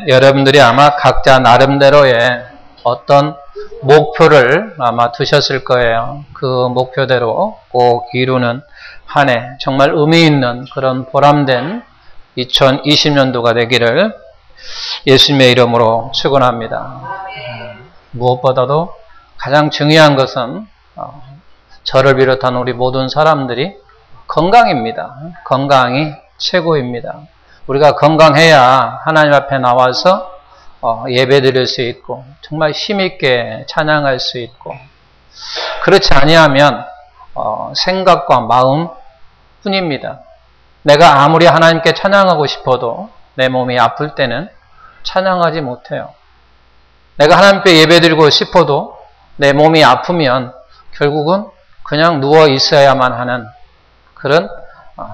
여러분들이 아마 각자 나름대로의 어떤 목표를 아마 두셨을 거예요. 그 목표대로 꼭 이루는 한 해 정말 의미 있는 그런 보람된 2020년도가 되기를 예수님의 이름으로 축원합니다. 무엇보다도 가장 중요한 것은 저를 비롯한 우리 모든 사람들이 건강입니다. 건강이 최고입니다. 우리가 건강해야 하나님 앞에 나와서 예배 드릴 수 있고 정말 힘있게 찬양할 수 있고, 그렇지 아니하면 생각과 마음 뿐입니다. 내가 아무리 하나님께 찬양하고 싶어도 내 몸이 아플 때는 찬양하지 못해요. 내가 하나님께 예배드리고 싶어도 내 몸이 아프면 결국은 그냥 누워 있어야만 하는 그런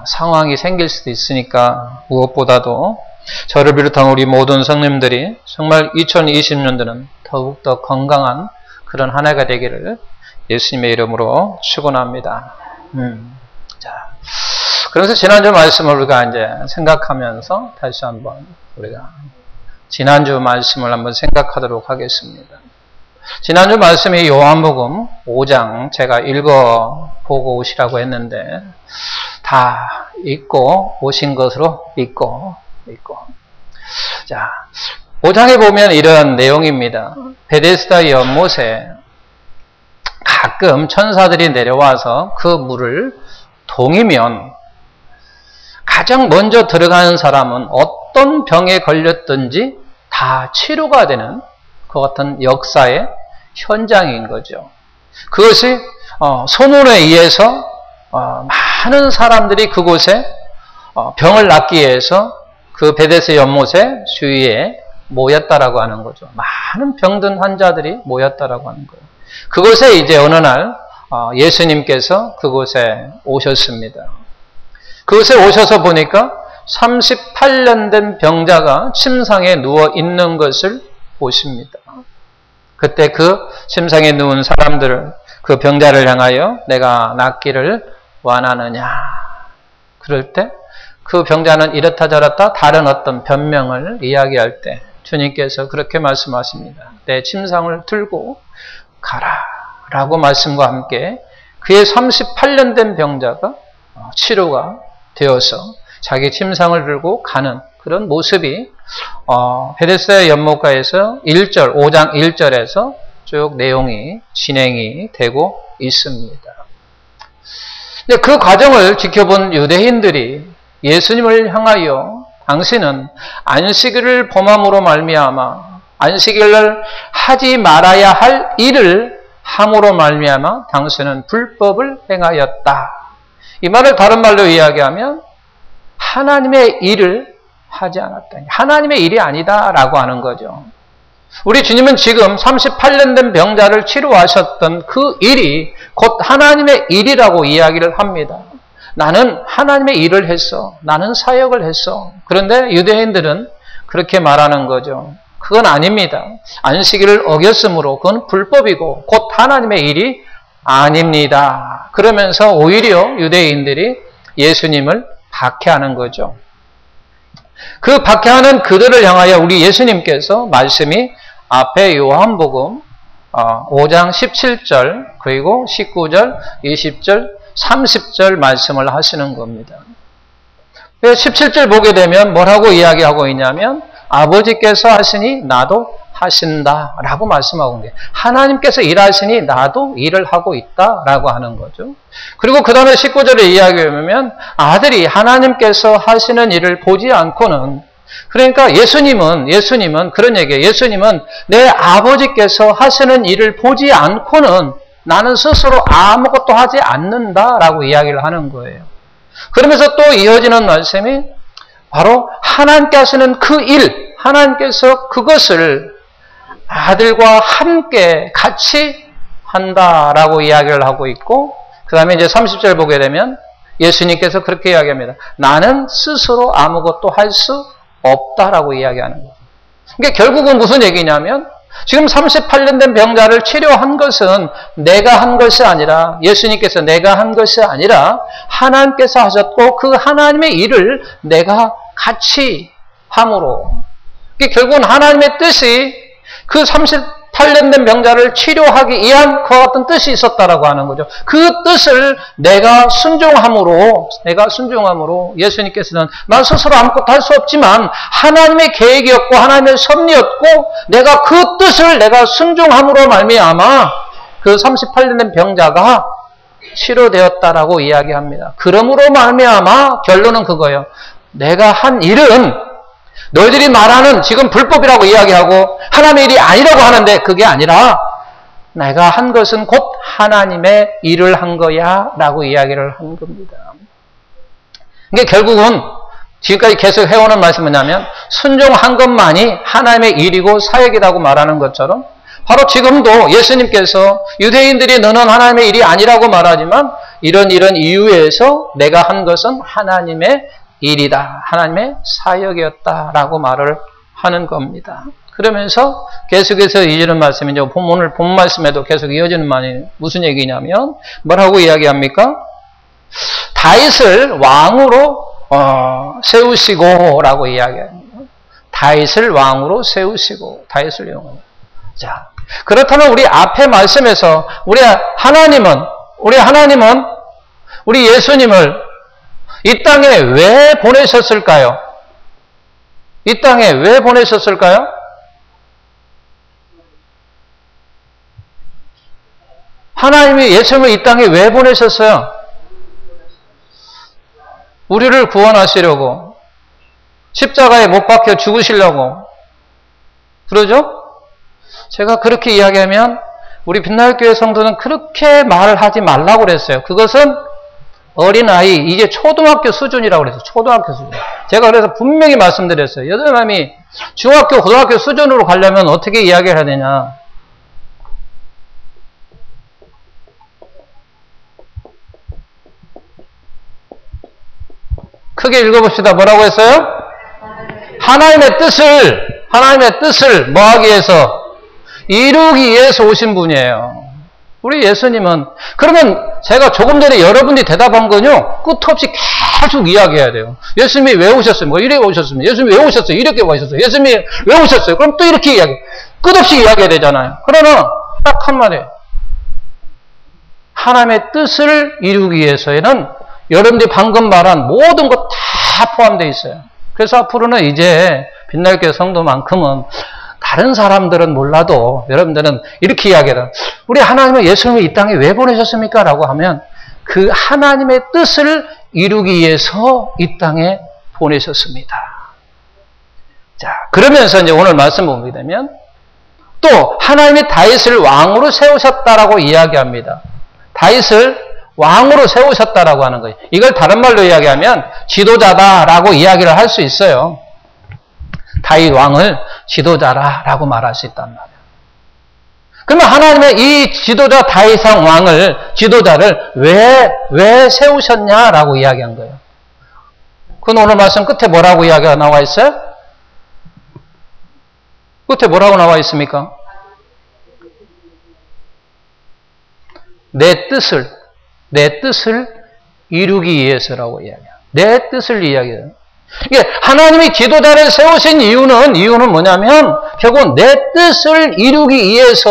상황이 생길 수도 있으니까, 무엇보다도 저를 비롯한 우리 모든 성님들이 정말 2020년도는 더욱더 건강한 그런 한 해가 되기를 예수님의 이름으로 축원합니다. 자, 그래서 지난주 말씀을 우리가 이제 생각하면서 다시 한번 우리가 지난주 말씀을 한번 생각하도록 하겠습니다. 지난주 말씀이 요한복음 5장 제가 읽어보고 오시라고 했는데 다 읽고 오신 것으로 믿고. 자, 5장에 보면 이런 내용입니다. 베데스다 연못에 가끔 천사들이 내려와서 그 물을 동이면 가장 먼저 들어가는 사람은 어떤 병에 걸렸든지 다 치료가 되는 그 같은 역사의 현장인 거죠. 그것이 소문에 의해서 많은 사람들이 그곳에 병을 낫기 위해서 그 베데스다 연못의 주위에 모였다라고 하는 거죠. 많은 병든 환자들이 모였다라고 하는 거예요. 그곳에 이제 어느 날 예수님께서 그곳에 오셨습니다. 그곳에 오셔서 보니까 38년 된 병자가 침상에 누워 있는 것을 보십니다. 그때 그 침상에 누운 사람들을, 그 병자를 향하여 내가 낫기를 원하느냐. 그럴 때 그 병자는 이렇다 저렇다 다른 어떤 변명을 이야기할 때 주님께서 그렇게 말씀하십니다. 내 침상을 들고 가라 라고 말씀과 함께 그의 38년 된 병자가 치료가 되어서 자기 침상을 들고 가는 그런 모습이 베데스다 연못가에서 5장 1절에서 쭉 내용이 진행이 되고 있습니다. 근데 그 과정을 지켜본 유대인들이 예수님을 향하여 당신은 안식일을 범함으로 말미암아 안식일을 하지 말아야 할 일을 함으로 말미암아 당신은 불법을 행하였다. 이 말을 다른 말로 이야기하면 하나님의 일을 하지 않았다. 하나님의 일이 아니다라고 하는 거죠. 우리 주님은 지금 38년 된 병자를 치료하셨던 그 일이 곧 하나님의 일이라고 이야기를 합니다. 나는 하나님의 일을 했어. 나는 사역을 했어. 그런데 유대인들은 그렇게 말하는 거죠. 그건 아닙니다. 안식일을 어겼으므로 그건 불법이고 곧 하나님의 일이 아닙니다. 그러면서 오히려 유대인들이 예수님을 박해하는 거죠. 그 박해하는 그들을 향하여 우리 예수님께서 말씀이 앞에 요한복음 5장 17절 그리고 19절, 20절, 30절 말씀을 하시는 겁니다. 17절 보게 되면 뭐라고 이야기하고 있냐면 아버지께서 하시니 나도 하신다라고 말씀하고 있는 거예요. 하나님께서 일하시니 나도 일을 하고 있다라고 하는 거죠. 그리고 그 다음에 19절에 이야기하면 아들이 하나님께서 하시는 일을 보지 않고는, 그러니까 예수님은 그런 얘기예요. 예수님은 내 아버지께서 하시는 일을 보지 않고는 나는 스스로 아무것도 하지 않는다라고 이야기를 하는 거예요. 그러면서 또 이어지는 말씀이 바로 하나님께 하시는 그 일, 하나님께서 그것을 아들과 함께 같이 한다라고 이야기를 하고 있고, 그 다음에 이제 30절 보게 되면 예수님께서 그렇게 이야기합니다. 나는 스스로 아무것도 할 수 없다라고 이야기하는 거예요. 그러니까 결국은 무슨 얘기냐면 지금 38년 된 병자를 치료한 것은 내가 한 것이 아니라, 예수님께서 내가 한 것이 아니라 하나님께서 하셨고 그 하나님의 일을 내가 같이 함으로, 결국은 하나님의 뜻이 그 38년 된 병자를 치료하기 위한 그와 같은 뜻이 있었다라고 하는 거죠. 그 뜻을 내가 순종함으로 예수님께서는 난 스스로 아무것도 할 수 없지만 하나님의 계획이었고 하나님의 섭리였고 내가 그 뜻을 내가 순종함으로 말미암아 그 38년 된 병자가 치료되었다라고 이야기합니다. 그러므로 말미암아 결론은 그거예요. 내가 한 일은 너희들이 말하는 지금 불법이라고 이야기하고 하나님의 일이 아니라고 하는데 그게 아니라 내가 한 것은 곧 하나님의 일을 한 거야 라고 이야기를 한 겁니다. 이게 결국은 지금까지 계속 해오는 말씀은 뭐냐면 순종한 것만이 하나님의 일이고 사역이라고 말하는 것처럼 바로 지금도 예수님께서 유대인들이 너는 하나님의 일이 아니라고 말하지만 이런 이유에서 내가 한 것은 하나님의 일이다. 하나님의 사역이었다라고 말을 하는 겁니다. 그러면서 계속해서 이어지는 말씀이 이제 오늘 본 말씀에도 계속 이어지는 말이 무슨 얘기냐면 뭐라고 이야기합니까? 다윗을 왕으로 세우시고라고 이야기합니다. 다윗을 왕으로 세우시고 다윗을 이용합니다. 자, 그렇다면 우리 앞에 말씀에서 우리 하나님은 우리 예수님을 이 땅에 왜 보내셨을까요? 이 땅에 왜 보내셨을까요? 하나님이 예수님을 이 땅에 왜 보내셨어요? 우리를 구원하시려고, 십자가에 못 박혀 죽으시려고. 그러죠? 제가 그렇게 이야기하면 우리 빛날교회 성도는 그렇게 말을 하지 말라고 그랬어요. 그것은 어린아이, 이게 초등학교 수준이라고 그랬어요. 초등학교 수준. 제가 그래서 분명히 말씀드렸어요. 여자님이 중학교, 고등학교 수준으로 가려면 어떻게 이야기를 해야 되냐. 크게 읽어봅시다. 뭐라고 했어요? 하나님의 뜻을 뭐 하기 위해서? 이루기 위해서 오신 분이에요. 우리 예수님은, 그러면 제가 조금 전에 여러분이 대답한 건요, 끝없이 계속 이야기해야 돼요. 예수님이 왜 오셨어요? 뭐 이렇게 오셨습니다. 예수님이 왜 오셨어요? 이렇게 오셨어요. 예수님이 왜 오셨어요? 그럼 또 이렇게 끝없이 이야기해야 되잖아요. 그러나 딱 한마디예요. 하나님의 뜻을 이루기 위해서에는 여러분들이 방금 말한 모든 것 다 포함되어 있어요. 그래서 앞으로는 이제 빛날교회 성도만큼은 다른 사람들은 몰라도 여러분들은 이렇게 이야기해요. 우리 하나님은 예수님을 이 땅에 왜 보내셨습니까? 라고 하면 그 하나님의 뜻을 이루기 위해서 이 땅에 보내셨습니다. 자, 그러면서 이제 오늘 말씀 보게 되면 또 하나님이 다윗을 왕으로 세우셨다라고 이야기합니다. 다윗을 왕으로 세우셨다라고 하는 거예요. 이걸 다른 말로 이야기하면 지도자다라고 이야기를 할 수 있어요. 다윗 왕을 지도자라고 말할 수 있단 말이에요. 그러면 하나님의 이 지도자 다윗왕 왕을 지도자를 왜 세우셨냐라고 이야기한 거예요. 그건 오늘 말씀 끝에 뭐라고 이야기가 나와 있어요? 끝에 뭐라고 나와 있습니까? 내 뜻을 이루기 위해서라고 이야기해요. 내 뜻을 이야기해요. 이게 하나님이 지도자를 세우신 이유는 뭐냐면 결국 내 뜻을 이루기 위해서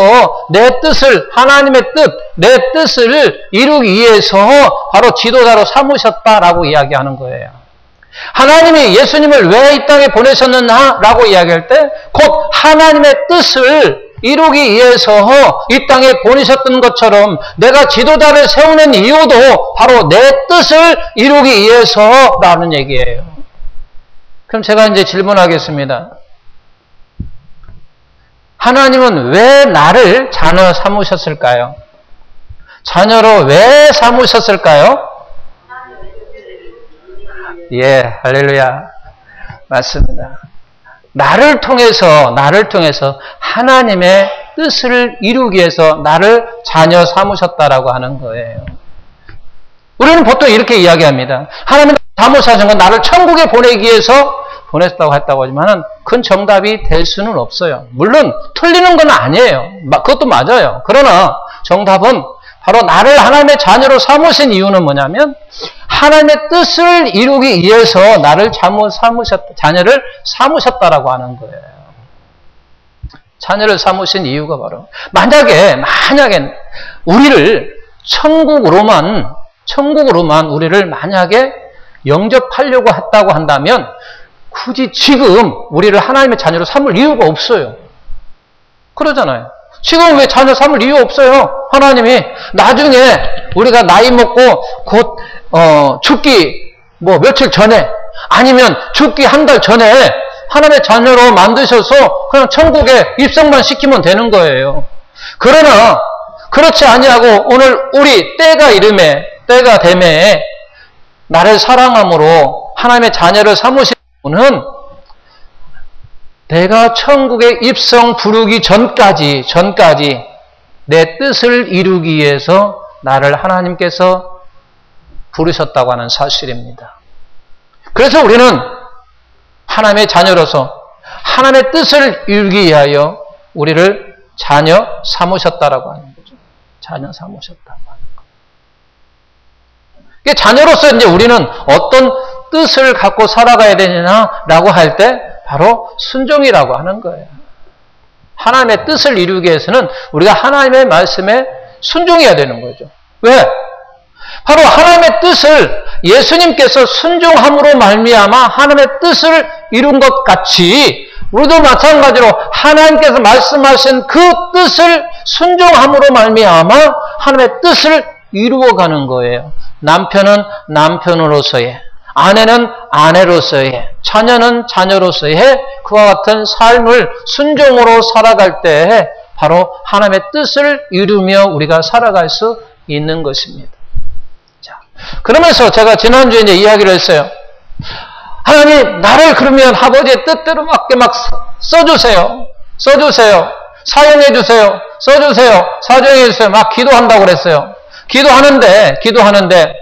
하나님의 뜻, 내 뜻을 이루기 위해서 바로 지도자로 삼으셨다라고 이야기하는 거예요. 하나님이 예수님을 왜 이 땅에 보내셨느냐라고 이야기할 때 곧 하나님의 뜻을 이루기 위해서 이 땅에 보내셨던 것처럼 내가 지도자를 세우는 이유도 바로 내 뜻을 이루기 위해서라는 얘기예요. 그럼 제가 이제 질문하겠습니다. 하나님은 왜 나를 자녀 삼으셨을까요? 자녀로 왜 삼으셨을까요? 예, 할렐루야. 맞습니다. 나를 통해서 하나님의 뜻을 이루기 위해서 나를 자녀 삼으셨다라고 하는 거예요. 우리는 보통 이렇게 이야기합니다. 하나님 삼으신 건 나를 천국에 보내기 위해서 보냈다고 했다고 하지만 그건 정답이 될 수는 없어요. 물론 틀리는 건 아니에요. 그것도 맞아요. 그러나 정답은 바로 나를 하나님의 자녀로 삼으신 이유는 뭐냐면 하나님의 뜻을 이루기 위해서 나를 자녀를 삼으셨다라고 하는 거예요. 자녀를 삼으신 이유가 바로 만약에 우리를 천국으로만 우리를 만약에 영접하려고 했다고 한다면 굳이 지금 우리를 하나님의 자녀로 삼을 이유가 없어요. 그러잖아요. 지금 왜 자녀 삼을 이유 없어요? 하나님이 나중에 우리가 나이 먹고 곧 죽기 며칠 전에 아니면 죽기 한 달 전에 하나님의 자녀로 만드셔서 그냥 천국에 입성만 시키면 되는 거예요. 그러나 그렇지 아니하고 오늘 우리 때가 되매 나를 사랑함으로 하나님의 자녀를 삼으신 분은 내가 천국에 입성 부르기 전까지 내 뜻을 이루기 위해서 나를 하나님께서 부르셨다고 하는 사실입니다. 그래서 우리는 하나님의 자녀로서 하나님의 뜻을 이루기 위하여 우리를 자녀 삼으셨다라고 하는 거죠. 자녀 삼으셨다고 하는 거. 자녀로서 이제 우리는 어떤 뜻을 갖고 살아가야 되냐라고 할 때 바로 순종이라고 하는 거예요. 하나님의 뜻을 이루기 위해서는 우리가 하나님의 말씀에 순종해야 되는 거죠. 왜? 바로 하나님의 뜻을 예수님께서 순종함으로 말미암아 하나님의 뜻을 이룬 것 같이 우리도 마찬가지로 하나님께서 말씀하신 그 뜻을 순종함으로 말미암아 하나님의 뜻을 이루어가는 거예요. 남편은 남편으로서의, 아내는 아내로서의, 자녀는 자녀로서의 그와 같은 삶을 순종으로 살아갈 때 바로 하나님의 뜻을 이루며 우리가 살아갈 수 있는 것입니다. 자, 그러면서 제가 지난주에 이제 이야기를 했어요. 하나님, 나를 그러면 아버지의 뜻대로 맞게 막 써주세요. 사용해주세요. 써주세요. 사정해주세요. 막 기도한다고 그랬어요. 기도하는데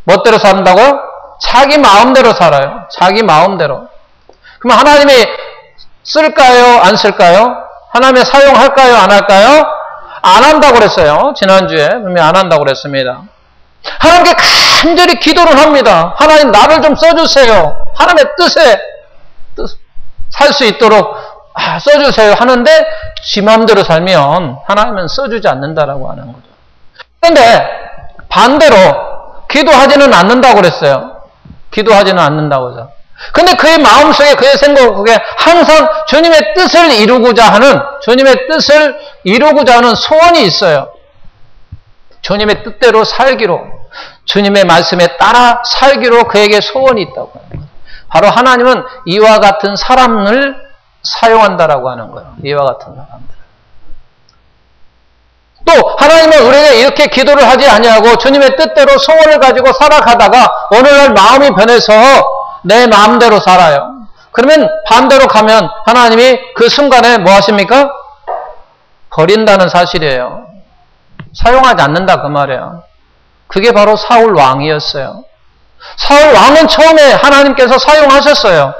멋대로 산다고요? 자기 마음대로 살아요. 자기 마음대로. 그럼 하나님이 쓸까요? 안 쓸까요? 하나님이 사용할까요? 안 할까요? 안 한다고 그랬어요. 지난주에 분명히 안 한다고 그랬습니다. 하나님께 간절히 기도를 합니다. 하나님, 나를 좀 써주세요. 하나님의 뜻에 살 수 있도록 써주세요 하는데 지 마음대로 살면 하나님은 써주지 않는다라고 하는 거죠. 그런데 반대로 기도하지는 않는다고 그랬어요. 기도하지는 않는다고죠. 근데 그의 마음속에, 그의 생각에 항상 주님의 뜻을 이루고자 하는 소원이 있어요. 주님의 뜻대로 살기로, 주님의 말씀에 따라 살기로 그에게 소원이 있다고 하는 거예요. 바로 하나님은 이와 같은 사람을 사용한다라고 하는 거예요. 이와 같은 사람들. 또 하나님은 우리에게 이렇게 기도를 하지 아니하고 주님의 뜻대로 소원을 가지고 살아가다가 어느 날 마음이 변해서 내 마음대로 살아요. 그러면 반대로 가면 하나님이 그 순간에 뭐 하십니까? 버린다는 사실이에요. 사용하지 않는다 그 말이에요. 그게 바로 사울 왕이었어요. 사울 왕은 처음에 하나님께서 사용하셨어요.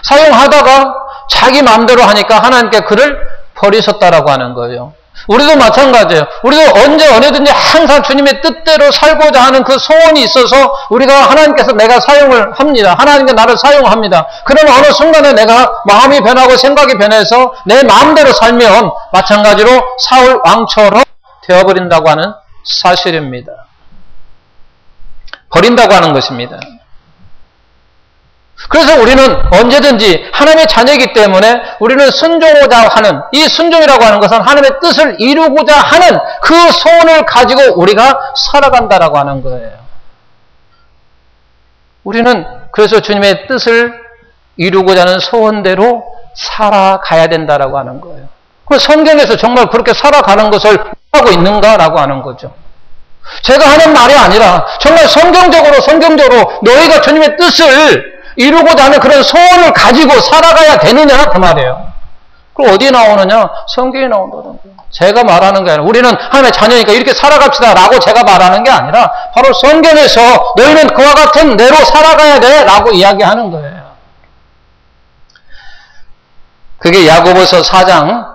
사용하다가 자기 마음대로 하니까 하나님께 그를 버리셨다라고 하는 거예요. 우리도 마찬가지예요. 우리도 언제 어디든지 항상 주님의 뜻대로 살고자 하는 그 소원이 있어서 우리가 하나님께서 내가 사용을 합니다. 하나님께 나를 사용합니다. 그러면 어느 순간에 내가 마음이 변하고 생각이 변해서 내 마음대로 살면 마찬가지로 사울 왕처럼 되어버린다고 하는 사실입니다. 버린다고 하는 것입니다. 그래서 우리는 언제든지 하나님의 자녀이기 때문에 우리는 순종하고자 하는, 이 순종이라고 하는 것은 하나님의 뜻을 이루고자 하는 그 소원을 가지고 우리가 살아간다라고 하는 거예요. 우리는 그래서 주님의 뜻을 이루고자 하는 소원대로 살아가야 된다라고 하는 거예요. 그래서 성경에서 정말 그렇게 살아가는 것을 하고 있는가라고 하는 거죠. 제가 하는 말이 아니라 정말 성경적으로 너희가 주님의 뜻을 이루고자 하는 그런 소원을 가지고 살아가야 되느냐 그 말이에요. 그럼 어디에 나오느냐? 성경에 나온다는 거예요. 제가 말하는 게 아니라 우리는 하나님의 자녀니까 이렇게 살아갑시다 라고 제가 말하는 게 아니라 바로 성경에서 너희는 그와 같은 내로 살아가야 돼 라고 이야기하는 거예요. 그게 야고보서 4장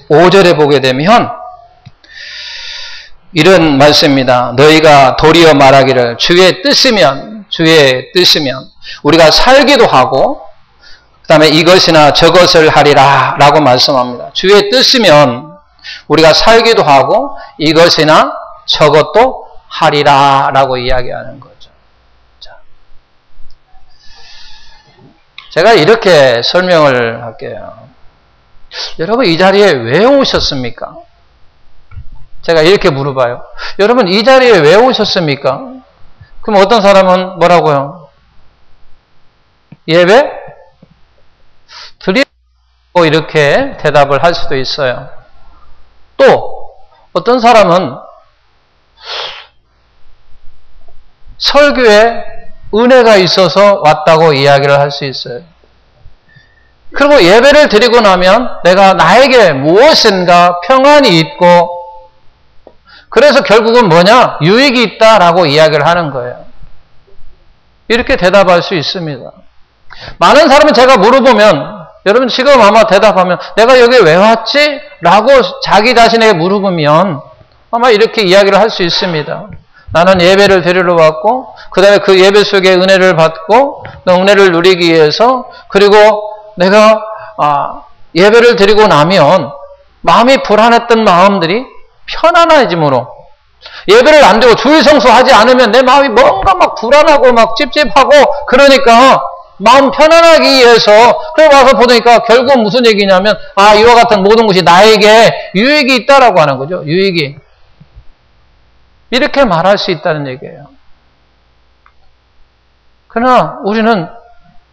15절에 보게 되면 이런 말씀입니다. 너희가 도리어 말하기를 주의 뜻이면 우리가 살기도 하고 그 다음에 이것이나 저것을 하리라 라고 말씀합니다. 주의 뜻이면 우리가 살기도 하고 이것이나 저것도 하리라 라고 이야기하는 거죠. 자, 제가 이렇게 설명을 할게요. 여러분 이 자리에 왜 오셨습니까? 제가 이렇게 물어봐요. 여러분 이 자리에 왜 오셨습니까? 그럼 어떤 사람은 뭐라고요? 예배? 드리고 이렇게 대답을 할 수도 있어요. 또 어떤 사람은 설교에 은혜가 있어서 왔다고 이야기를 할 수 있어요. 그리고 예배를 드리고 나면 내가 나에게 무엇인가 평안이 있고 그래서 결국은 뭐냐? 유익이 있다라고 이야기를 하는 거예요. 이렇게 대답할 수 있습니다. 많은 사람이 제가 물어보면 여러분 지금 아마 대답하면 내가 여기 왜 왔지? 라고 자기 자신에게 물어보면 아마 이렇게 이야기를 할 수 있습니다. 나는 예배를 드리러 왔고 그 다음에 그 예배 속에 은혜를 받고 그 은혜를 누리기 위해서 그리고 내가 예배를 드리고 나면 마음이 불안했던 마음들이 편안해짐으로 예배를 안 드리고 주일 성수하지 않으면 내 마음이 뭔가 막 불안하고 막 찝찝하고 그러니까 마음 편안하기 위해서 그래 와서 보니까 결국 무슨 얘기냐면 이와 같은 모든 것이 나에게 유익이 있다라고 하는 거죠. 유익이. 이렇게 말할 수 있다는 얘기예요. 그러나 우리는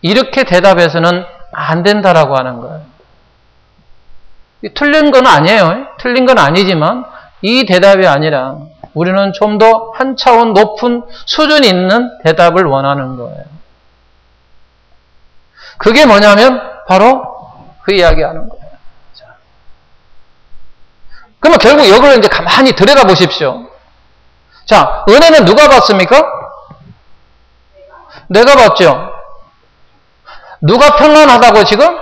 이렇게 대답해서는 안 된다라고 하는 거예요. 틀린 건 아니에요. 틀린 건 아니지만 이 대답이 아니라 우리는 좀 더 한 차원 높은 수준이 있는 대답을 원하는 거예요. 그게 뭐냐면 바로 그 이야기하는 거예요. 자. 그러면 결국 이걸 이제 가만히 들여다 보십시오. 자, 은혜는 누가 받습니까? 내가 받죠. 누가 평안하다고 지금?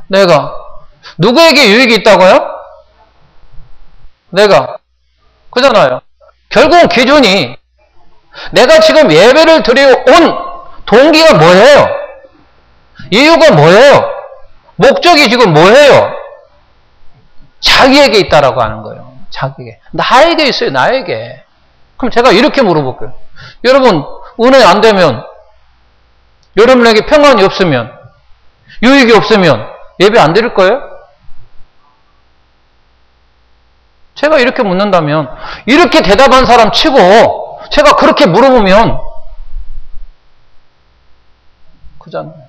내가. 누구에게 유익이 있다고요? 내가. 그잖아요. 결국은 기준이 내가 지금 예배를 드리러 온 동기가 뭐예요? 이유가 뭐예요? 목적이 지금 뭐예요? 자기에게 있다라고 하는 거예요. 자기에게. 나에게 있어요. 나에게. 그럼 제가 이렇게 물어볼게요. 여러분 은혜 안 되면 여러분에게 평안이 없으면 유익이 없으면 예배 안 드릴 거예요? 제가 이렇게 묻는다면 이렇게 대답한 사람 치고 제가 그렇게 물어보면 그잖아요.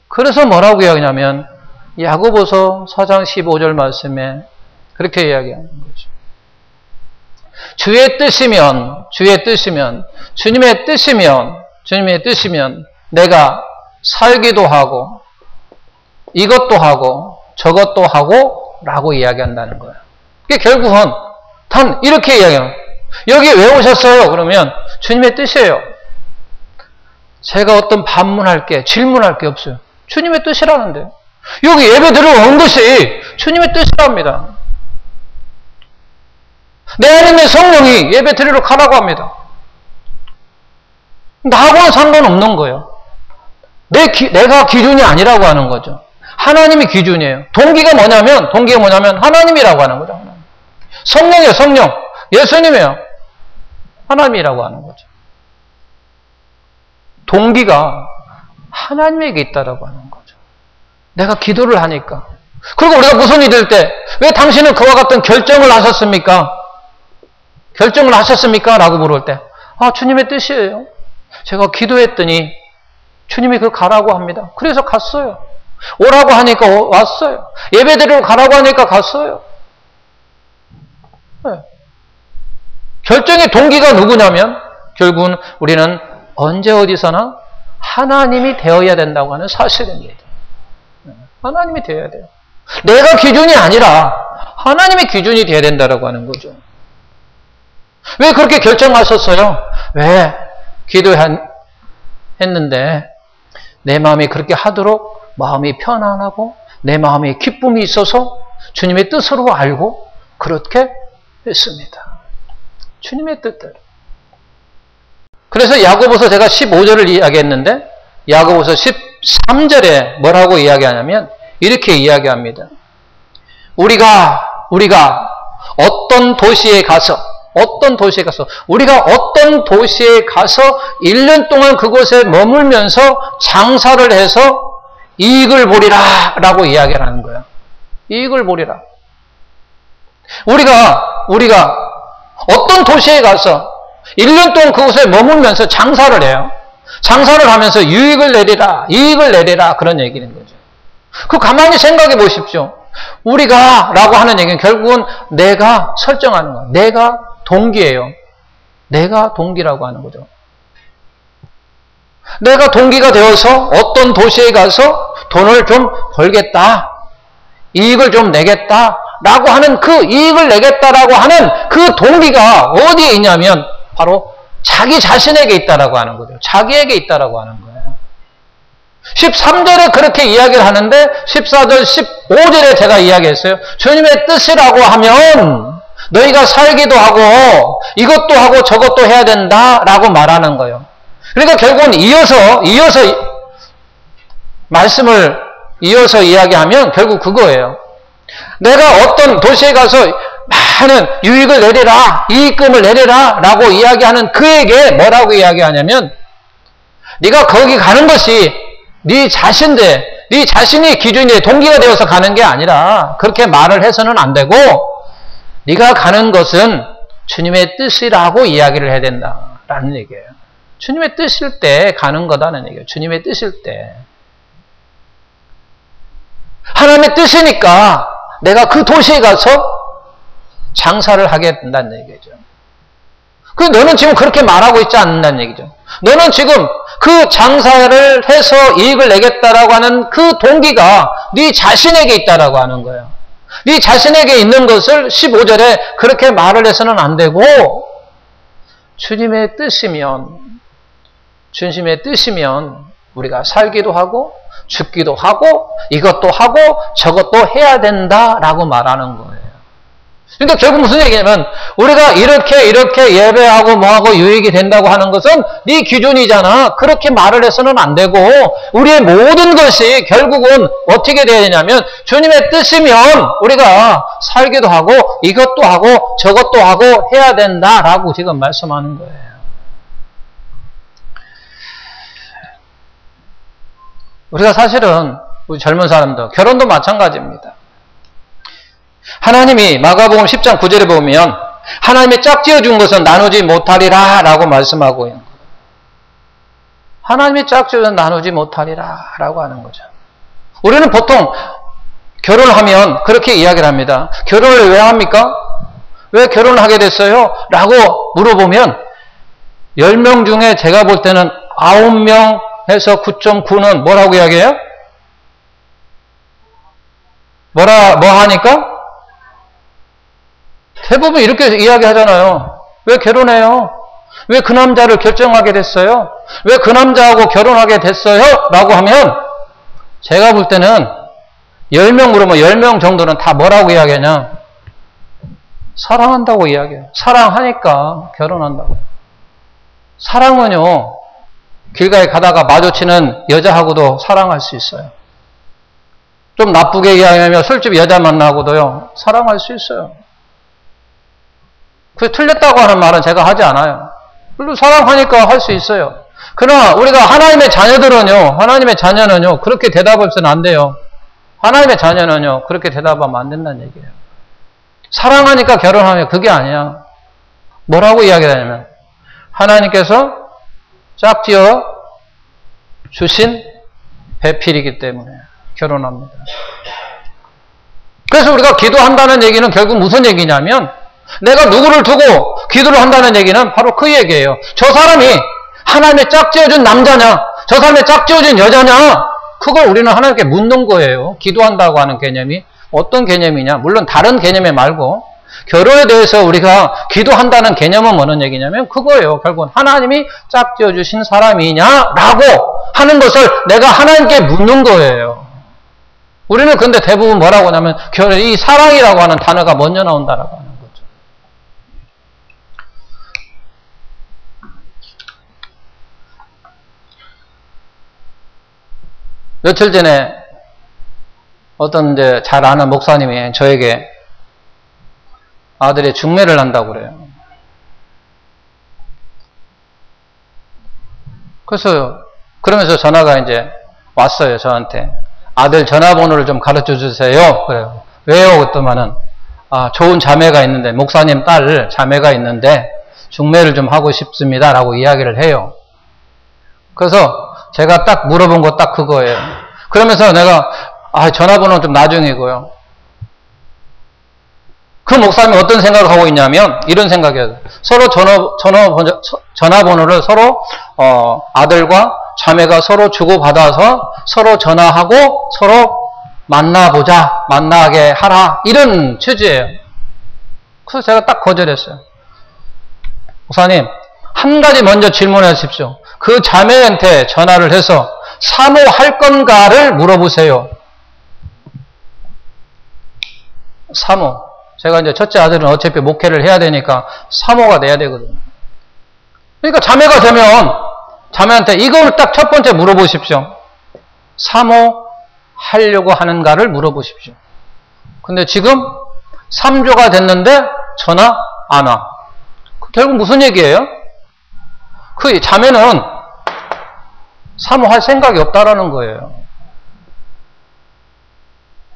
그래서 뭐라고 이야기하냐면 야고보서 4장 15절 말씀에 그렇게 이야기하는 거죠. 주의 뜻이면 주님의 뜻이면 내가 살기도 하고 이것도 하고 저것도 하고 라고 이야기한다는 거예요. 그게 결국은 단 이렇게 이야기해요. 여기 왜 오셨어요? 그러면 주님의 뜻이에요. 제가 어떤 질문할 게 없어요. 주님의 뜻이라는데. 여기 예배 드리러 온 것이 주님의 뜻이랍니다. 내 안에 있는 성령이 예배 드리러 가라고 합니다. 나하고는 상관없는 거예요. 내가 기준이 아니라고 하는 거죠. 하나님이 기준이에요. 동기가 뭐냐면 하나님이라고 하는 거죠. 성령이에요, 성령. 예수님이에요. 하나님이라고 하는 거죠. 동기가 하나님에게 있다라고 하는 거죠. 내가 기도를 하니까. 그리고 우리가 무슨 일이 될 때, 왜 당신은 그와 같은 결정을 하셨습니까? 라고 물을 때, 주님의 뜻이에요. 제가 기도했더니 주님이 그걸 가라고 합니다. 그래서 갔어요. 오라고 하니까 왔어요. 예배드리러 가라고 하니까 갔어요. 네. 결정의 동기가 누구냐면 결국은 우리는 언제 어디서나 하나님이 되어야 된다고 하는 사실입니다. 하나님이 되어야 돼요. 내가 기준이 아니라 하나님의 기준이 되어야 된다고 하는 거죠. 왜 그렇게 결정하셨어요? 왜 기도했는데 내 마음이 그렇게 하도록 마음이 편안하고 내 마음에 기쁨이 있어서 주님의 뜻으로 알고 그렇게 했습니다. 주님의 뜻대로. 그래서 야고보서 제가 15절을 이야기했는데 야고보서 13절에 뭐라고 이야기하냐면 이렇게 이야기합니다. 우리가 어떤 도시에 가서 우리가 어떤 도시에 가서 1년 동안 그곳에 머물면서 장사를 해서 이익을 보리라 라고 이야기를 하는 거야. 이익을 보리라. 우리가 어떤 도시에 가서 1년 동안 그곳에 머물면서 장사를 해요. 장사를 하면서 이익을 내리라 그런 얘기는 거죠. 그 가만히 생각해 보십시오. 우리가 라고 하는 얘기는 결국은 내가 설정하는 거야. 내가 동기예요. 내가 동기라고 하는 거죠. 내가 동기가 되어서 어떤 도시에 가서 돈을 좀 벌겠다. 이익을 좀 내겠다. 라고 하는 그 이익을 내겠다라고 하는 그 동기가 어디에 있냐면 바로 자기 자신에게 있다라고 하는 거죠. 자기에게 있다라고 하는 거예요. 13절에 그렇게 이야기를 하는데 14절, 15절에 제가 이야기했어요. 주님의 뜻이라고 하면 너희가 살기도 하고 이것도 하고 저것도 해야 된다라고 말하는 거예요. 그러니까 결국은 이어서 말씀을 이어서 이야기하면 결국 그거예요. 내가 어떤 도시에 가서 많은 유익을 내리라, 이익금을 내리라 라고 이야기하는 그에게 뭐라고 이야기하냐면 네가 거기 가는 것이 네 자신이 기준이 동기가 되어서 가는 게 아니라 그렇게 말을 해서는 안 되고 네가 가는 것은 주님의 뜻이라고 이야기를 해야 된다라는 얘기예요. 주님의 뜻일 때 가는 거다는 얘기예요. 주님의 뜻일 때. 하나님의 뜻이니까 내가 그 도시에 가서 장사를 하게 된다는 얘기죠. 너는 지금 그렇게 말하고 있지 않는다는 얘기죠. 너는 지금 그 장사를 해서 이익을 내겠다라고 하는 그 동기가 네 자신에게 있다라고 하는 거예요. 네 자신에게 있는 것을 15절에 그렇게 말을 해서는 안 되고 주님의 뜻이면 우리가 살기도 하고 죽기도 하고 이것도 하고 저것도 해야 된다라고 말하는 거예요. 그러니까 결국 무슨 얘기냐면 우리가 이렇게 예배하고 뭐하고 유익이 된다고 하는 것은 네 기준이잖아. 그렇게 말을 해서는 안 되고 우리의 모든 것이 결국은 어떻게 돼야 되냐면 주님의 뜻이면 우리가 살기도 하고 이것도 하고 저것도 하고 해야 된다라고 지금 말씀하는 거예요. 우리가 사실은 우리 젊은 사람들 결혼도 마찬가지입니다. 하나님이 마가복음 10장 9절에 보면 하나님이 짝지어 준 것은 나누지 못하리라 라고 말씀하고 있는 거예요. 하나님이 짝지어 준 나누지 못하리라 라고 하는 거죠. 우리는 보통 결혼을 하면 그렇게 이야기를 합니다. 결혼을 왜 합니까? 왜 결혼을 하게 됐어요? 라고 물어보면 10명 중에 제가 볼 때는 9명에서 9.9는 뭐라고 이야기해요? 뭐 하니까? 대부분 이렇게 이야기하잖아요. 왜 결혼해요? 왜 그 남자를 결정하게 됐어요? 왜 그 남자하고 결혼하게 됐어요? 라고 하면 제가 볼 때는 10명 물으면 10명 정도는 다 뭐라고 이야기하냐? 사랑한다고 이야기해요. 사랑하니까 결혼한다고. 사랑은요, 길가에 가다가 마주치는 여자하고도 사랑할 수 있어요. 좀 나쁘게 이야기하면 술집 여자 만나고도요, 사랑할 수 있어요. 그게 틀렸다고 하는 말은 제가 하지 않아요. 물론 사랑하니까 할 수 있어요. 그러나 우리가 하나님의 자녀는요, 그렇게 대답해서는 안 돼요. 하나님의 자녀는요, 그렇게 대답하면 안 된다는 얘기예요. 사랑하니까 결혼하면 그게 아니야. 뭐라고 이야기하냐면 하나님께서 짝지어 주신 배필이기 때문에 결혼합니다. 그래서 우리가 기도한다는 얘기는 결국 무슨 얘기냐면 내가 누구를 두고 기도를 한다는 얘기는 바로 그 얘기예요. 저 사람이 하나님의 짝지어준 남자냐, 저 사람의 짝지어준 여자냐, 그걸 우리는 하나님께 묻는 거예요. 기도한다고 하는 개념이 어떤 개념이냐, 물론 다른 개념에 말고 결혼에 대해서 우리가 기도한다는 개념은 뭐는 얘기냐면 그거예요. 결국은 하나님이 짝지어주신 사람이냐라고 하는 것을 내가 하나님께 묻는 거예요. 우리는 근데 대부분 뭐라고 하냐면 이 사랑이라고 하는 단어가 먼저 나온다라고 하는 거죠. 며칠 전에 어떤 이제 잘 아는 목사님이 저에게 아들이 중매를 한다고 그래요. 그러면서 전화가 이제 왔어요, 저한테. 아들 전화번호를 좀 가르쳐 주세요. 그래요. 왜요? 그랬더만은, 좋은 자매가 있는데, 목사님 딸 자매가 있는데, 중매를 좀 하고 싶습니다. 라고 이야기를 해요. 그래서 제가 딱 물어본 거 딱 그거예요. 그러면서 내가, 전화번호는 좀 나중이고요. 그 목사님이 어떤 생각을 하고 있냐면, 이런 생각이에요. 서로 전화번호를 서로, 아들과 자매가 서로 주고받아서 서로 전화하고 서로 만나보자, 만나게 하라. 이런 취지예요. 그래서 제가 딱 거절했어요. 목사님, 한 가지 먼저 질문해 주십시오. 그 자매한테 전화를 해서 사모할 건가를 물어보세요. 사모. 제가 이제 첫째 아들은 어차피 목회를 해야 되니까 사모가 돼야 되거든요. 그러니까 자매가 되면 자매한테 이걸 딱 첫 번째 물어보십시오. 사모하려고 하는가를 물어보십시오. 근데 지금 3조가 됐는데 전화 안 와. 결국 무슨 얘기예요? 그 자매는 사모할 생각이 없다라는 거예요.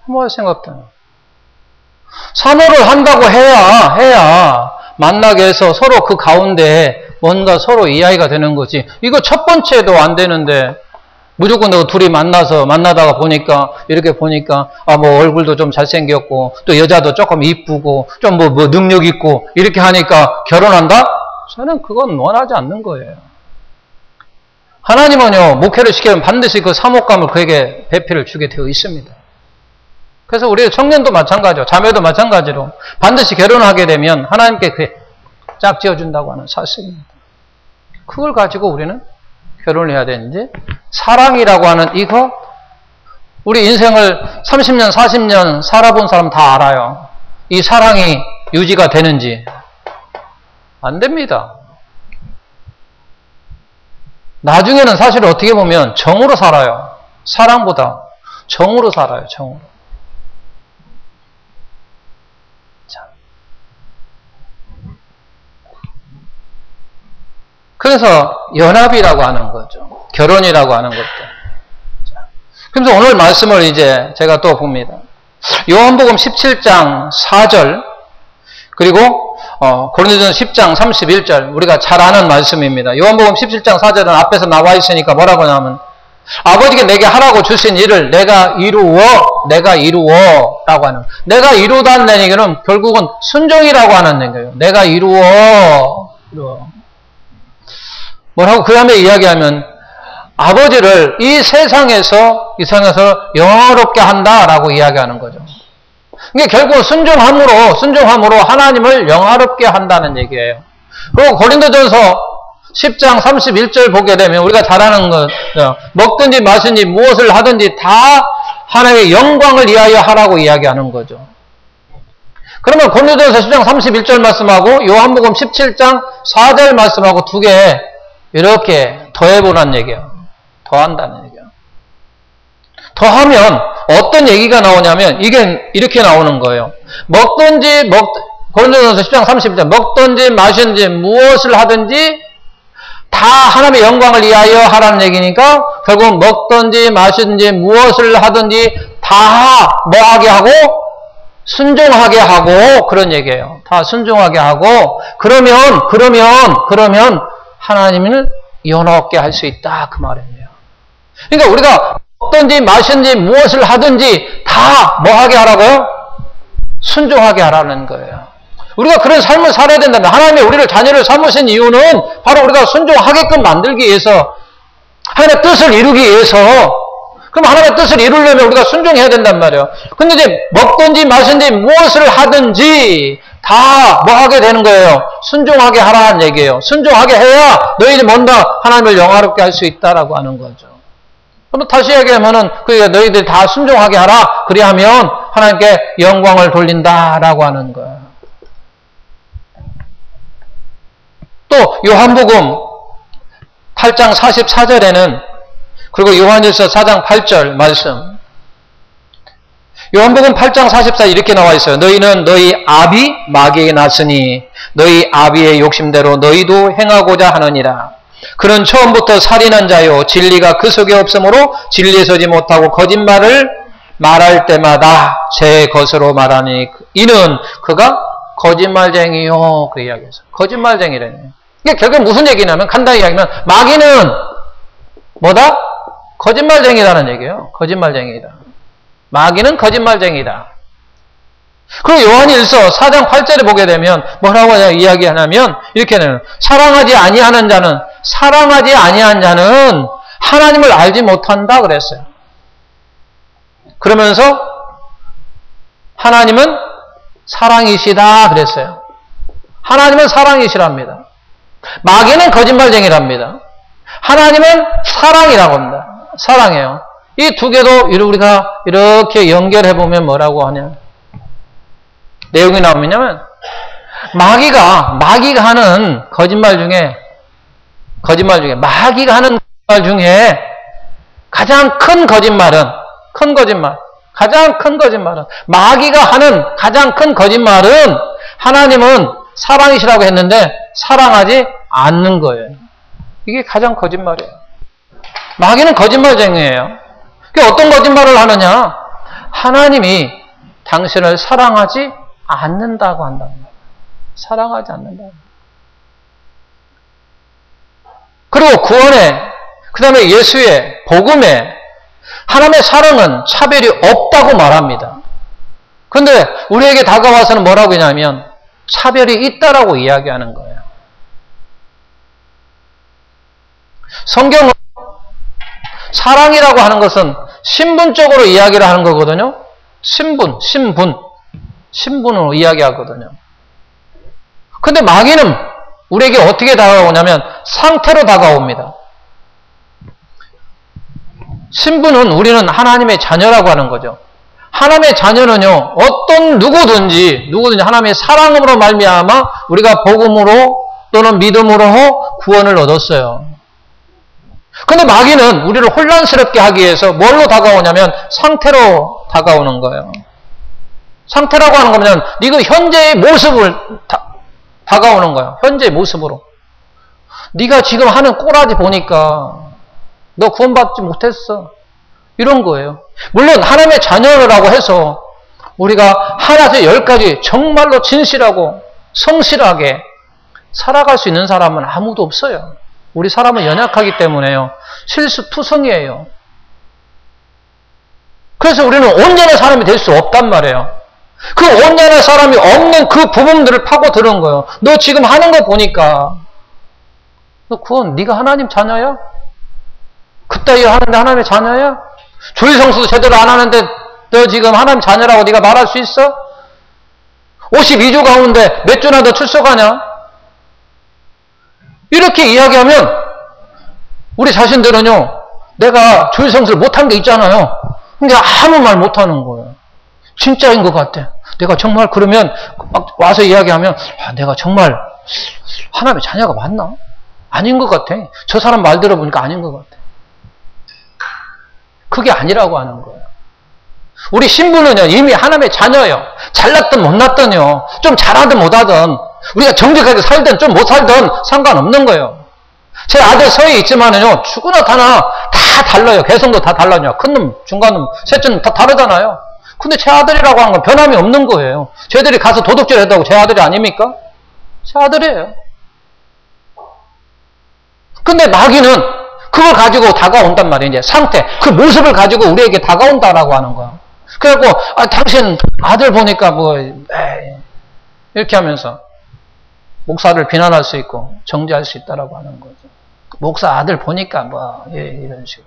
사모할 생각 없다. 사모를 한다고 해야 만나게 해서 서로 그 가운데 뭔가 서로 이야기가 되는 거지. 이거 첫 번째도 안 되는데 무조건 둘이 만나다가 보니까 이렇게 보니까 뭐 얼굴도 좀 잘생겼고 또 여자도 조금 이쁘고 좀 뭐 능력 있고 이렇게 하니까 결혼한다? 저는 그건 원하지 않는 거예요. 하나님은요 목회를 시키면 반드시 그 사모감을 그에게 배필을 주게 되어 있습니다. 그래서 우리 청년도 마찬가지로 자매도 마찬가지로 반드시 결혼하게 되면 하나님께 그게 짝 지어준다고 하는 사실입니다. 그걸 가지고 우리는 결혼을 해야 되는지 사랑이라고 하는 이거 우리 인생을 30년 40년 살아본 사람 다 알아요. 이 사랑이 유지가 되는지 안 됩니다. 나중에는 사실 어떻게 보면 정으로 살아요. 사랑보다 정으로 살아요. 정으로. 그래서 연합이라고 하는 거죠. 결혼이라고 하는 것도. 그래서 오늘 말씀을 이제 제가 또 봅니다. 요한복음 17장 4절 그리고 고린도전서 10장 31절 우리가 잘 아는 말씀입니다. 요한복음 17장 4절은 앞에서 나와 있으니까 뭐라고 하냐면 아버지께 내게 하라고 주신 일을 내가 이루어 라고 하는 내가 이루다는 얘기는 결국은 순종이라고 하는 얘기예요. 내가 이루어. 뭐라고 그 다음에 이야기하면 아버지를 이 세상에서 영화롭게 한다라고 이야기하는 거죠. 이게 결국 순종함으로 하나님을 영화롭게 한다는 얘기예요. 그리고 고린도전서 10장 31절 보게 되면 우리가 잘 아는 것 먹든지 마시든지 무엇을 하든지 다 하나님의 영광을 위하여 하라고 이야기하는 거죠. 그러면 고린도전서 10장 31절 말씀하고 요한복음 17장 4절 말씀하고 두 개 이렇게 더해보라는 얘기예요. 더한다는 얘기예요. 더하면 어떤 얘기가 나오냐면 이게 이렇게 나오는 거예요. 고린도전서 10장 31절 먹든지 마시든지 무엇을 하든지 다 하나님의 영광을 위하여 하라는 얘기니까 결국 먹든지 마시든지 무엇을 하든지 다 뭐하게 하고 순종하게 하고 그런 얘기예요. 다 순종하게 하고 그러면 하나님을 연합게 할 수 있다 그 말이에요. 그러니까 우리가 먹든지 마시든지 무엇을 하든지 다 뭐하게 하라고요? 순종하게 하라는 거예요. 우리가 그런 삶을 살아야 된다면 하나님이 우리를 자녀를 삼으신 이유는 바로 우리가 순종하게끔 만들기 위해서 하나님의 뜻을 이루기 위해서 그럼 하나님의 뜻을 이루려면 우리가 순종해야 된단 말이에요. 근데 이제 먹든지 마시든지 무엇을 하든지 다 뭐 하게 되는 거예요? 순종하게 하라는 얘기예요. 순종하게 해야 너희들이 뭔가 하나님을 영화롭게 할 수 있다라고 하는 거죠. 그럼 다시 얘기하면은 그러니까 너희들이 다 순종하게 하라. 그리하면 하나님께 영광을 돌린다라고 하는 거예요. 또 요한복음 8장 44절에는 그리고 요한일서 4장 8절 말씀. 요한복음 8장 44 이렇게 나와 있어요. 너희는 너희 아비 마귀에게 났으니 너희 아비의 욕심대로 너희도 행하고자 하느니라. 그는 처음부터 살인한 자요 진리가 그 속에 없으므로 진리에 서지 못하고 거짓말을 말할 때마다 제 것으로 말하니 이는 그가 거짓말쟁이요. 그 이야기했어요. 거짓말쟁이라니. 이게 결국 무슨 얘기냐면 간단히 이야기하면 마귀는 뭐다? 거짓말쟁이라는 얘기예요. 거짓말쟁이다. 마귀는 거짓말쟁이다. 그리고 요한일서 4장 8절에 보게 되면 뭐라고 이야기하냐면 이렇게는 사랑하지 아니한 자는 하나님을 알지 못한다 그랬어요. 그러면서 하나님은 사랑이시다 그랬어요. 하나님은 사랑이시랍니다. 마귀는 거짓말쟁이랍니다. 하나님은 사랑이라고 합니다. 사랑이에요. 이 두 개도 우리가 이렇게 연결해보면 뭐라고 하냐. 내용이 나오냐면, 마귀가 하는 거짓말 중에, 마귀가 하는 거짓말 중에 가장 큰 거짓말은, 마귀가 하는 가장 큰 거짓말은 하나님은 사랑이시라고 했는데 사랑하지 않는 거예요. 이게 가장 거짓말이에요. 마귀는 거짓말쟁이에요. 어떤 거짓말을 하느냐? 하나님이 당신을 사랑하지 않는다고 한다는 거예요. 사랑하지 않는다. 그리고 구원에, 그 다음에 예수의 복음에 하나님의 사랑은 차별이 없다고 말합니다. 그런데 우리에게 다가와서는 뭐라고 하냐면 차별이 있다라고 이야기하는 거예요. 성경은 사랑이라고 하는 것은 신분적으로 이야기를 하는 거거든요. 신분으로 이야기하거든요. 근데 마귀는 우리에게 어떻게 다가오냐면 상태로 다가옵니다. 신분은 우리는 하나님의 자녀라고 하는 거죠. 하나님의 자녀는요, 어떤 누구든지 하나님의 사랑으로 말미암아 우리가 복음으로 또는 믿음으로 구원을 얻었어요. 근데 마귀는 우리를 혼란스럽게 하기 위해서 뭘로 다가오냐면 상태로 다가오는 거예요. 상태라고 하는 거면 네가 현재의 모습을 다가오는 거예요. 현재의 모습으로. 네가 지금 하는 꼬라지 보니까 너 구원받지 못했어. 이런 거예요. 물론 하나님의 자녀라고 해서 우리가 하나에서 10까지 정말로 진실하고 성실하게 살아갈 수 있는 사람은 아무도 없어요. 우리 사람은 연약하기 때문에요. 실수투성이에요. 그래서 우리는 온전한 사람이 될 수 없단 말이에요. 그 온전한 사람이 없는 그 부분들을 파고드는 거예요. 너 지금 하는 거 보니까 너 구원 네가 하나님 자녀야? 그따위 하는데 하나님의 자녀야? 주일 성수도 제대로 안 하는데 너 지금 하나님 자녀라고 네가 말할 수 있어? 52주 가운데 몇 주나 더 출석하냐? 이렇게 이야기하면 우리 자신들은요, 내가 주일 성수를 못한 게 있잖아요. 근데 아무 말 못하는 거예요. 진짜인 것 같아. 내가 정말 그러면 막 와서 이야기하면 내가 정말 하나님의 자녀가 맞나? 아닌 것 같아. 저 사람 말 들어보니까 아닌 것 같아. 그게 아니라고 하는 거예요. 우리 신부는요, 이미 하나님의 자녀예요. 잘났든 못났든요, 좀 잘하든 못하든, 우리가 정직하게 살든 좀 못 살든 상관없는 거예요. 제 아들 서희 있지만은요, 죽으나 다나 다 달라요. 개성도 다 달라요. 큰 놈, 중간 놈, 셋째는 다 다르잖아요. 근데 제 아들이라고 하는 건 변함이 없는 거예요. 쟤들이 가서 도둑질 했다고 제 아들이 아닙니까? 제 아들이에요. 근데 마귀는 그걸 가지고 다가온단 말이에요. 이제 상태, 그 모습을 가지고 우리에게 다가온다라고 하는 거야. 그래갖고 당신 아들 보니까 이렇게 하면서 목사를 비난할 수 있고 정죄할 수 있다라고 하는 거죠. 목사 아들 보니까 이런 식으로.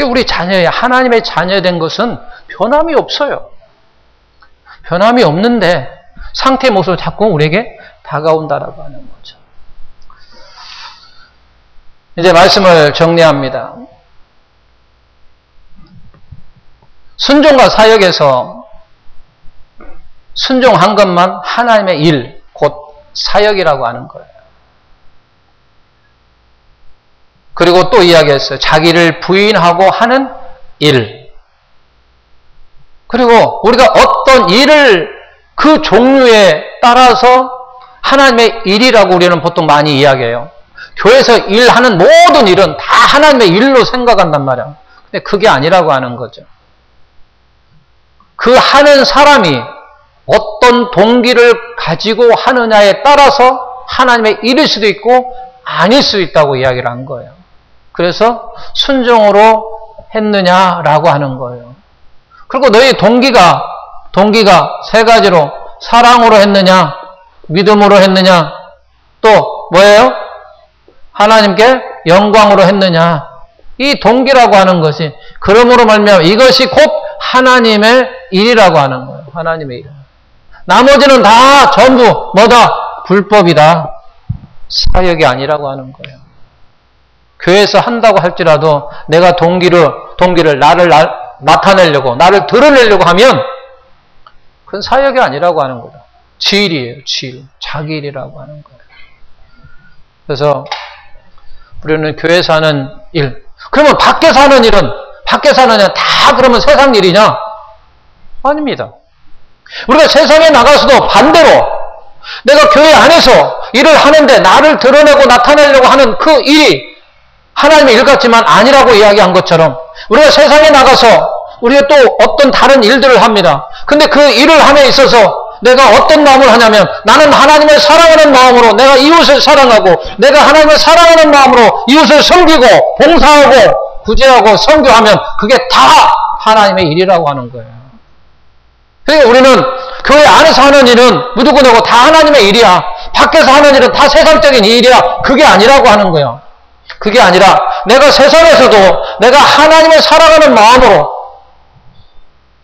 우리 자녀의 하나님의 자녀된 것은 변함이 없어요. 변함이 없는데 상태의 모습을 자꾸 우리에게 다가온다라고 하는 거죠. 이제 말씀을 정리합니다. 순종과 사역에서 순종한 것만 하나님의 일, 곧 사역이라고 하는 거예요. 그리고 또 이야기했어요. 자기를 부인하고 하는 일. 그리고 우리가 어떤 일을 그 종류에 따라서 하나님의 일이라고 우리는 보통 많이 이야기해요. 교회에서 일하는 모든 일은 다 하나님의 일로 생각한단 말이야. 근데 그게 아니라고 하는 거죠. 그 하는 사람이 어떤 동기를 가지고 하느냐에 따라서 하나님의 일일 수도 있고 아닐 수도 있다고 이야기를 한 거예요. 그래서 순종으로 했느냐라고 하는 거예요. 그리고 너희 동기가 세 가지로 사랑으로 했느냐, 믿음으로 했느냐, 또 뭐예요? 하나님께 영광으로 했느냐. 이 동기라고 하는 것이 그러므로 말미암아 이것이 곧 하나님의 일이라고 하는 거예요. 하나님의 일. 나머지는 다 전부 뭐다? 불법이다. 사역이 아니라고 하는 거예요. 교회에서 한다고 할지라도 내가 동기를 나를 나타내려고 나를 드러내려고 하면 그건 사역이 아니라고 하는 거다. 지일이에요. 지일. 자기 일이라고 하는 거예요. 그래서 우리는 교회에서 하는 일. 그러면 밖에서 하는 일은 밖에서 하는 일은 다 그러면 세상 일이냐? 아닙니다. 우리가 세상에 나가서도 반대로 내가 교회 안에서 일을 하는데 나를 드러내고 나타내려고 하는 그 일이 하나님의 일 같지만 아니라고 이야기한 것처럼 우리가 세상에 나가서 우리가 또 어떤 다른 일들을 합니다. 근데 그 일을 함에 있어서 내가 어떤 마음을 하냐면 나는 하나님을 사랑하는 마음으로 내가 이웃을 사랑하고 내가 하나님을 사랑하는 마음으로 이웃을 섬기고 봉사하고 구제하고 선교하면 그게 다 하나님의 일이라고 하는 거예요. 그러니까 우리는 교회 안에서 하는 일은 무조건하고 다 하나님의 일이야. 밖에서 하는 일은 다 세상적인 일이야. 그게 아니라고 하는 거예요. 그게 아니라 내가 세상에서도 내가 하나님을 사랑하는 마음으로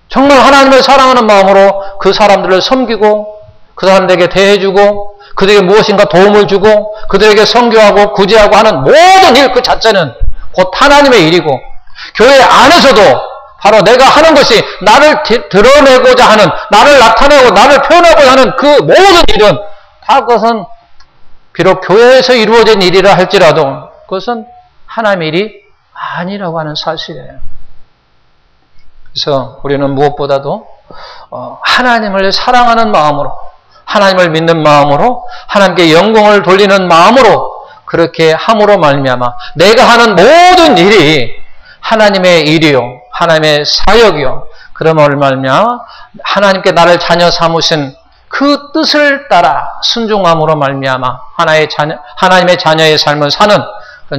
정말 하나님을 사랑하는 마음으로 그 사람들을 섬기고 그 사람들에게 대해주고 그들에게 무엇인가 도움을 주고 그들에게 선교하고 구제하고 하는 모든 일 그 자체는 곧 하나님의 일이고 교회 안에서도 바로 내가 하는 것이 나를 드러내고자 하는 나를 나타내고 나를 표현하고자 하는 그 모든 일은 다 그것은 비록 교회에서 이루어진 일이라 할지라도 그것은 하나님의 일이 아니라고 하는 사실이에요. 그래서 우리는 무엇보다도 하나님을 사랑하는 마음으로 하나님을 믿는 마음으로 하나님께 영광을 돌리는 마음으로 그렇게 함으로 말미암아 내가 하는 모든 일이 하나님의 일이요 하나님의 사역이요 그러므로 말미암아 하나님께 나를 자녀 삼으신 그 뜻을 따라 순종함으로 말미암아 하나님의 자녀의 삶을 사는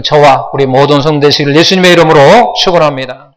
저와 우리 모든 성도 되시기를 예수님의 이름으로 축원합니다.